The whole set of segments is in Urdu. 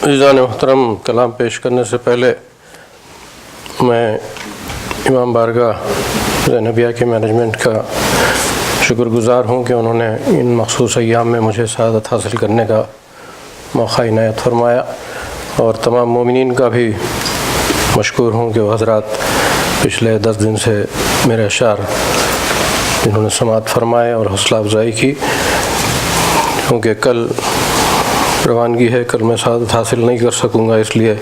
عزیزان محترم، کلام پیش کرنے سے پہلے میں امام بارگاہ زینبیہ کے مینجمنٹ کا شکر گزار ہوں کہ انہوں نے ان مخصوص ایام میں مجھے سعادت حاصل کرنے کا موقع عنایت فرمایا، اور تمام مومنین کا بھی مشکور ہوں کہ وہ حضرات پچھلے 10 دن سے میرے اشعار جنہوں نے سماعت فرمائے اور حوصلہ افزائی کی، کیونکہ کل روانگی ہے، کل میں سعادت حاصل نہیں کر سکوں گا، اس لیے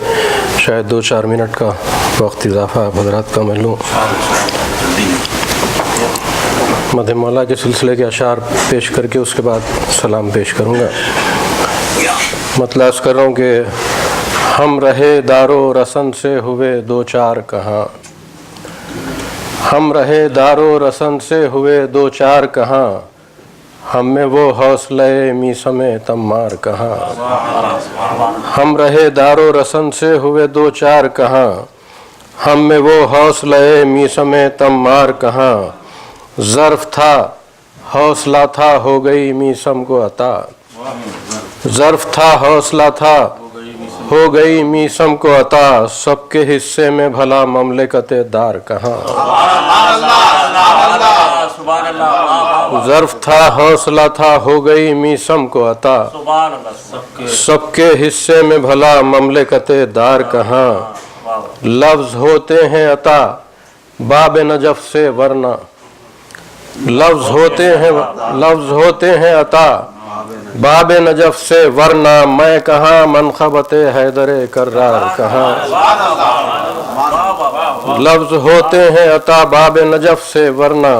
شاید 2-4 منٹ کا وقت اضافہ آپ حضرات کا میں لوں۔ مدح مولا کے سلسلے کے اشعار پیش کر کے اس کے بعد سلام پیش کروں گا۔ مطلع عرض کر رہا ہوں کہ ہم رہے دار و رسن سے ہوئے 2-4 کہاں، ہم رہے دار و رسن سے ہوئے 2-4 کہاں، ہم میں وہ حوصلہ میثم تمار کہاں۔ ہم رہے دار و رسن سے ہوئے 2-4 کہاں، ہم میں وہ حوصلہ میثم تمار کہاں۔ ظرف تھا حوصلہ تھا ہو گئی میثم کو عطا، ظرف تھا حوصلہ تھا ہو گئی میثم کو عطا، سب کے حصے میں بھلا مملکت دار کہاں۔ ظرف تھا حوصلہ تھا ہو گئی میثم کو عطا، سب کے حصے میں بھلا مملکت دار کہاں۔ لفظ ہوتے ہیں عطا باب نجف سے ورنہ، لفظ ہوتے ہیں عطا باب نجف سے ورنہ، میں کہاں منقبت حیدر کرار کہاں۔ لفظ ہوتے ہیں عطا باب نجف سے ورنہ،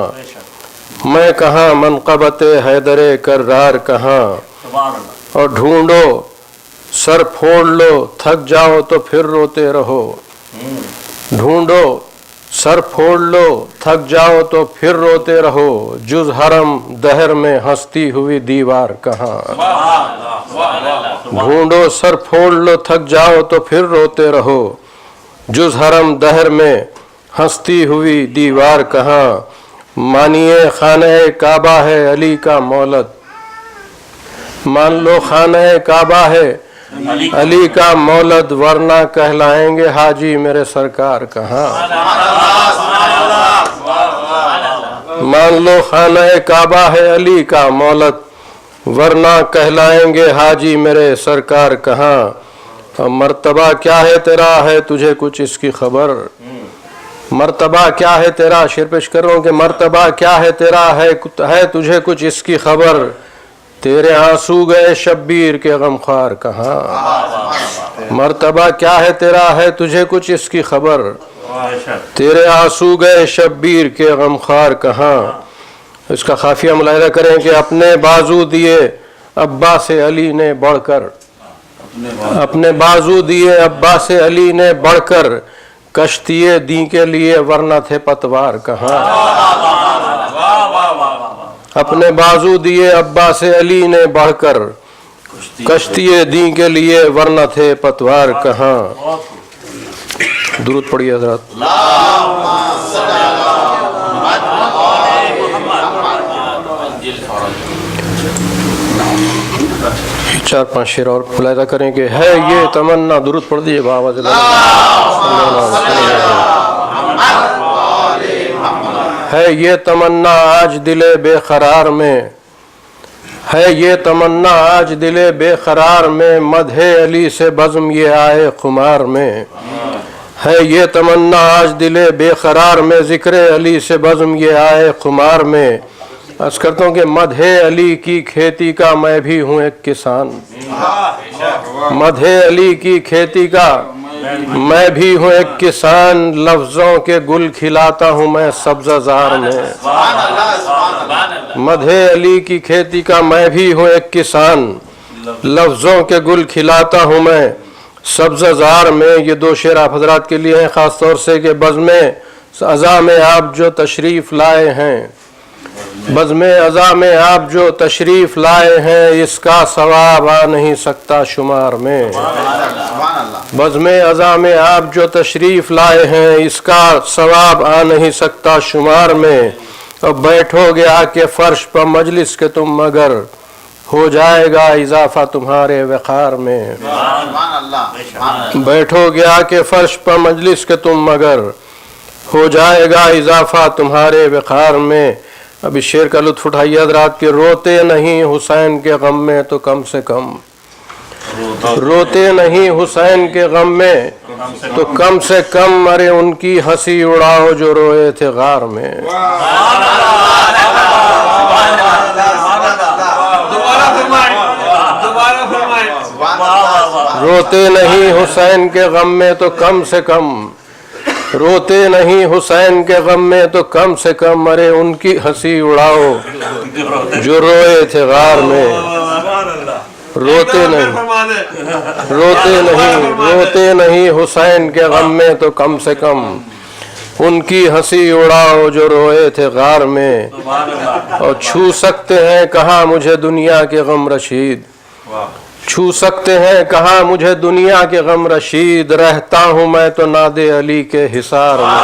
میں کہاں منقبت حیدر کرار کہاں۔ اور ڈھونڈو سر پھوڑ لو تھک جاؤ تو پھر روتے رہو، ڈھونڈو سر پھوڑ لو تھک جاؤ تو پھر روتے رہو، جز حرم دہر میں ہنستی ہوئی دیوار کہاں۔ ڈھونڈو سر پھوڑ لو تھک جاؤ تو پھر روتے رہو، جز حرم دہر میں ہنستی ہوئی دیوار کہاں۔ مانیے خانہ کعبہ ہے علی کا مولد، مان لو خانہ کعبہ ہے علی کا مولد، ورنہ کہلائیں گے حاجی میرے سرکار کہاں۔ مان لو خانہ کعبہ ہے علی کا مولد، ورنہ کہلائیں گے حاجی میرے سرکار کہاں۔ مرتبہ کیا ہے تیرا ہے تجھے کچھ اس کی خبر، مرتبہ کیا ہے تیرا، شعر پیش کر رہا ہوں کہ مرتبہ کیا ہے تیرا ہے تجھے کچھ اس کی خبر، تیرے آنسو گئے شبیر کے غمخوار کہاں۔ مرتبہ کیا ہے تیرا ہے تجھے کچھ اس کی خبر، تیرے آنسو گئے شبیر کے غمخوار کہاں۔ اس کا خافیہ ملاحظہ کریں کہ اپنے بازو دیے عباس علی نے بڑھ کر، اپنے بازو دیے عباس علی نے بڑھ کر، کشتی دین کے لیے ورنہ تھے پتوار کہاں۔ اپنے بازو دیے عباس علی نے بڑھ کر، کشتی دین کے لیے ورنہ تھے پتوار کہاں۔ درود پڑھیے حضرات۔ 4-5 شعر اور ملاحظہ کریں کہ ہے یہ تمنا، درود پڑھ دیجیے بآواز ہے یہ تمنا آج دل بے قرار میں، ہے یہ تمنا آج دل بے قرار میں، مدح علی سے بزم یہ آئے خمار میں۔ ہے یہ تمنا آج دل بے قرار میں، ذکر علی سے بزم یہ آئے خمار میں۔ عرض کرتا ہوں کہ مدح علی کی کھیتی کا میں بھی ہوں ایک کسان، مدح علی کی کھیتی کا میں بھی ہوں ایک کسان، لفظوں کے گل کھلاتا ہوں میں سبزہ زار میں۔ مدح علی کی کھیتی کا میں بھی ہوں ایک کسان، لفظوں کے گل کھلاتا ہوں میں سبزہ زار میں۔ یہ 2 شعر آپ حضرات کے لیے ہیں خاص طور سے کہ بزم اذا میں آپ جو تشریف لائے ہیں، بزم اذا میں آپ جو تشریف لائے ہیں، اس کا ثواب آ نہیں سکتا شمار میں۔ بزم اذا میں آپ جو تشریف لائے ہیں، اس کا ثواب آ نہیں سکتا شمار میں۔ اب بیٹھو گے آ کے فرش پر مجلس کے تم مگر، ہو جائے گا اضافہ تمہارے وقار میں. بیٹھو گے آ کے فرش پر مجلس کے تم مگر ہو جائے گا اضافہ تمہارے وقار میں. اب اس شعر کا لطف اٹھائیے حضرات کہ روتے نہیں حسین کے غم میں تو کم سے کم، روتے نہیں حسین کے غم میں تو کم سے کم، ارے ان کی ہنسی اڑاؤ جو روئے تھے غار میں. روتے نہیں حسین کے غم میں تو کم سے کم، روتے نہیں حسین کے غم میں تو کم سے کم، ارے ان کی ہنسی اڑاؤ جو روئے تھے غار میں. روتے نہیں، روتے نہیں، روتے نہیں حسین کے غم میں تو کم سے کم، ان کی ہنسی اڑاؤ جو روئے تھے غار میں. اور چھو سکتے ہیں کہاں مجھے دنیا کے غم رشید، چھو سکتے ہیں کہاں مجھے دنیا کے غم رشید، رہتا ہوں میں تو ناد علی کے حصار میں.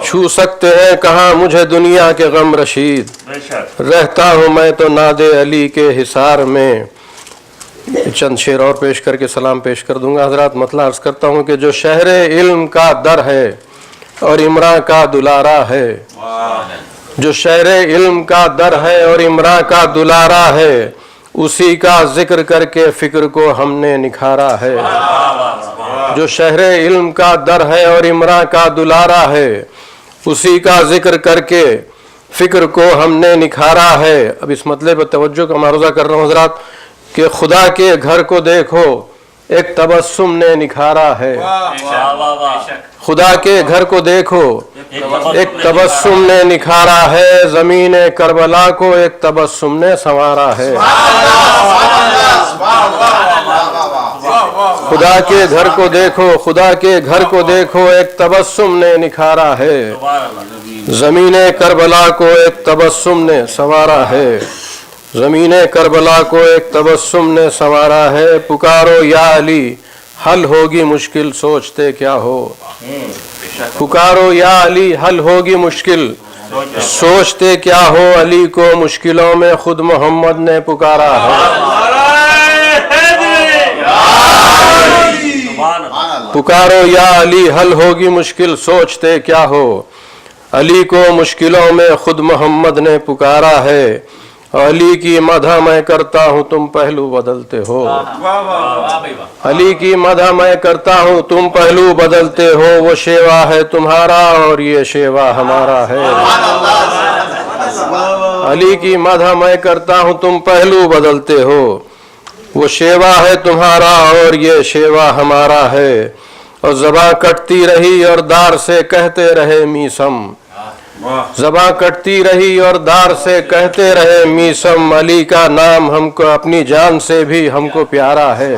چھو سکتے ہیں کہاں مجھے دنیا کے غم رشید، رہتا ہوں میں تو ناد علی کے حصار میں. چند شعر اور پیش کر کے سلام پیش کر دوں گا حضرات. مطلب عرض کرتا ہوں کہ جو شہر علم کا در ہے اور امراء کا دلارا ہے، جو شہر علم کا در ہے اور امراء کا دلارا ہے، اسی کا ذکر کر کے فکر کو ہم نے نکھارا ہے. جو شہر علم کا در ہے اور امراء کا دلارا ہے، اسی کا ذکر کر کے فکر کو ہم نے نکھارا ہے. اب اس مطلب پر توجہ کا معروضہ کر رہا ہوں حضرات کہ خدا کے گھر کو دیکھو ایک تبسم نے نکھارا ہے. خدا کے گھر کو دیکھو ایک تبسم نے نکھارا ہے، زمین کربلا کو ایک تبسم نے سنوارا ہے. خدا کے گھر کو دیکھو، خدا کے گھر کو دیکھو ایک تبسم نے نکھارا ہے، زمین کربلا کو ایک تبسم نے سنوارا ہے. زمین کربلا کو ایک تبسم نے سنوارا ہے. پکارو یا علی حل ہوگی مشکل سوچتے کیا ہو، پکارو یا علی حل ہوگی مشکل سوچتے کیا ہو، علی کو مشکلوں میں خود محمد نے پکارا ہے. پکارو یا علی حل ہوگی مشکل سوچتے کیا ہو، علی کو مشکلوں میں خود محمد نے پکارا ہے. علی کی مدح میں کرتا ہوں تم پہلو بدلتے ہو، علی کی مدح میں کرتا ہوں تم پہلو بدلتے ہو. وہ شیوا ہے تمہارا اور یہ شیوا ہمارا ہے. علی کی مدح میں کرتا ہوں تم پہلو بدلتے ہو، وہ شیوا ہے تمہارا اور یہ شیوا ہمارا ہے. اور زباں کٹتی رہی اور دار سے کہتے رہے میسم، زباں کٹتی رہی اور دار سے کہتے رہے میسم، علی کا نام ہم کو اپنی جان سے بھی ہم کو پیارا ہے.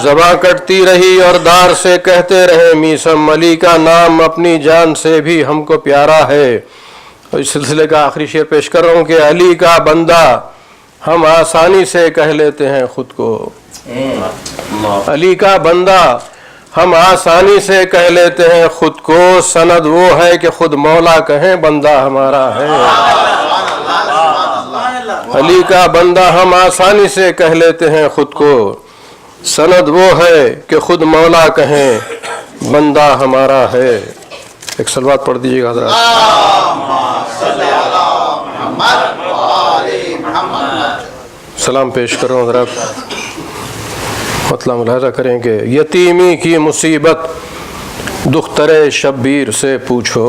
زباں کٹتی رہی اور دار سے کہتے رہے میسم، علی کا نام اپنی جان سے بھی ہم کو پیارا ہے. اور اس سلسلے کا آخری شعر پیش کر رہا ہوں کہ علی کا بندہ ہم آسانی سے کہہ لیتے ہیں خود کو، علی کا بندہ ہم آسانی سے کہہ لیتے ہیں خود کو، سند وہ ہے کہ خود مولا کہیں بندہ ہمارا ہے. علی کا بندہ ہم آسانی سے کہہ لیتے ہیں خود کو، سند وہ ہے کہ خود مولا کہیں بندہ ہمارا ہے. ایک صلوات پڑھ دیجیے گا حضرات. سلام پیش کرو حضرات. مطلب ملاحظہ کریں کہ یتیمی کی مصیبت دختر شبیر سے پوچھو،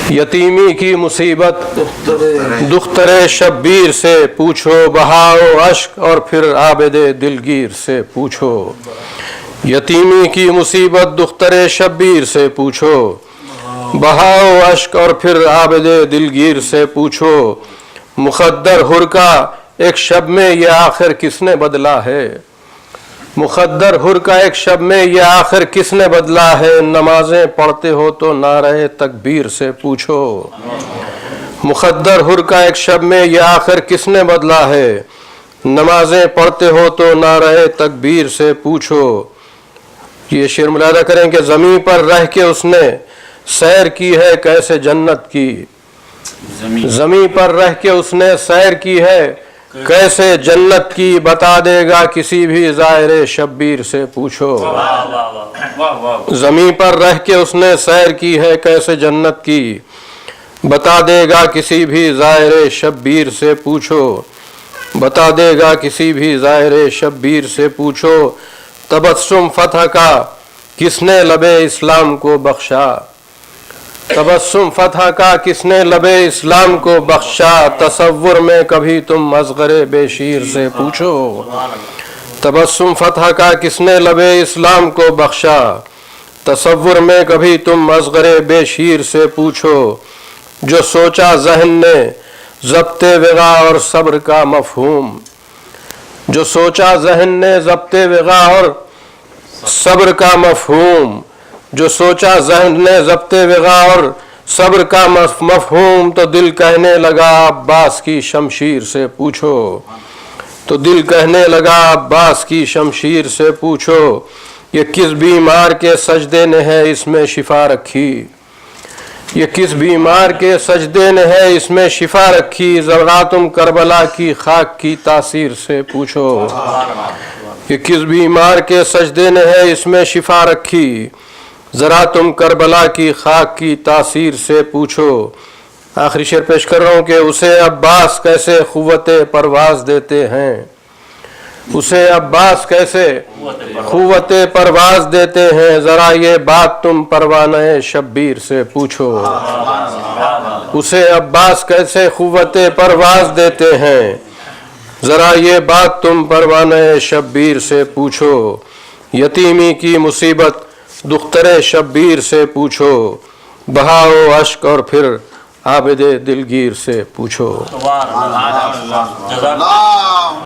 یتیمی کی مصیبت دختر شبیر سے پوچھو، بہاؤ اشک اور پھر عابد دلگیر سے پوچھو. یتیمی کی مصیبت دختر شبیر سے پوچھو، بہاؤ اشک اور پھر عابد دلگیر سے پوچھو. مخدر حر کا ایک شب میں یہ آخر کس نے بدلا ہے، مخدر حر کا ایک شب میں یہ آخر کس نے بدلا ہے، نمازیں پڑھتے ہو تو نعرہ تکبیر سے پوچھو. مخدر حر کا ایک شب میں یہ آخر کس نے بدلا ہے، نمازیں پڑھتے ہو تو نعرہ تکبیر سے پوچھو. یہ شعر ملاحظہ کریں کہ زمین پر رہ کے اس نے سیر کی ہے کیسے جنت کی، زمین پر رہ کے اس نے سیر کی ہے کیسے جنت کی بتا دے گا کسی بھی زائر شبیر سے پوچھو زمین پر رہ کے اس نے سیر کی ہے کیسے جنت کی بتا دے گا کسی بھی زائر شبیر سے پوچھو بتا دے گا کسی بھی زائر شبیر سے پوچھو تبسم فتح کا کس نے لب اسلام کو بخشا تبسم فتح کا کس نے لب اسلام کو بخشا تصور میں کبھی تم اصغر بے شیر سے پوچھو تبسم فتح کا کس نے لب اسلام کو بخشا تصور میں کبھی تم اصغر بے شیر سے پوچھو جو سوچا ذہن نے ضبط وغا اور صبر کا مفہوم جو سوچا ذہن نے ضبط وغا اور صبر کا مفہوم جو سوچا ذہن نے ضبط وغا اور صبر کا مفہوم تو دل کہنے لگا عباس کی شمشیر سے پوچھو تو دل کہنے لگا عباس کی شمشیر سے پوچھو یہ کس بیمار کے سجدے نے ہے اس میں شفا رکھی یہ کس بیمار کے سجدے نے ہے اس میں شفا رکھی ذرا تم کربلا کی خاک کی تاثیر سے پوچھو یہ کس بیمار کے سجدے نے ہے اس میں شفا رکھی ذرا تم کربلا کی خاک کی تاثیر سے پوچھو آخری شعر پیش کر رہا ہوں کہ اسے عباس کیسے قوت پرواز دیتے ہیں اسے عباس کیسے قوت پرواز دیتے ہیں ذرا یہ بات تم پروانہ شبیر سے پوچھو اسے عباس کیسے قوت پرواز دیتے ہیں ذرا یہ بات تم پروانہ شبیر سے پوچھو یتیمی کی مصیبت دختر شبیر سے پوچھو بہاؤ اشک اور پھر عابد دلگیر سے پوچھو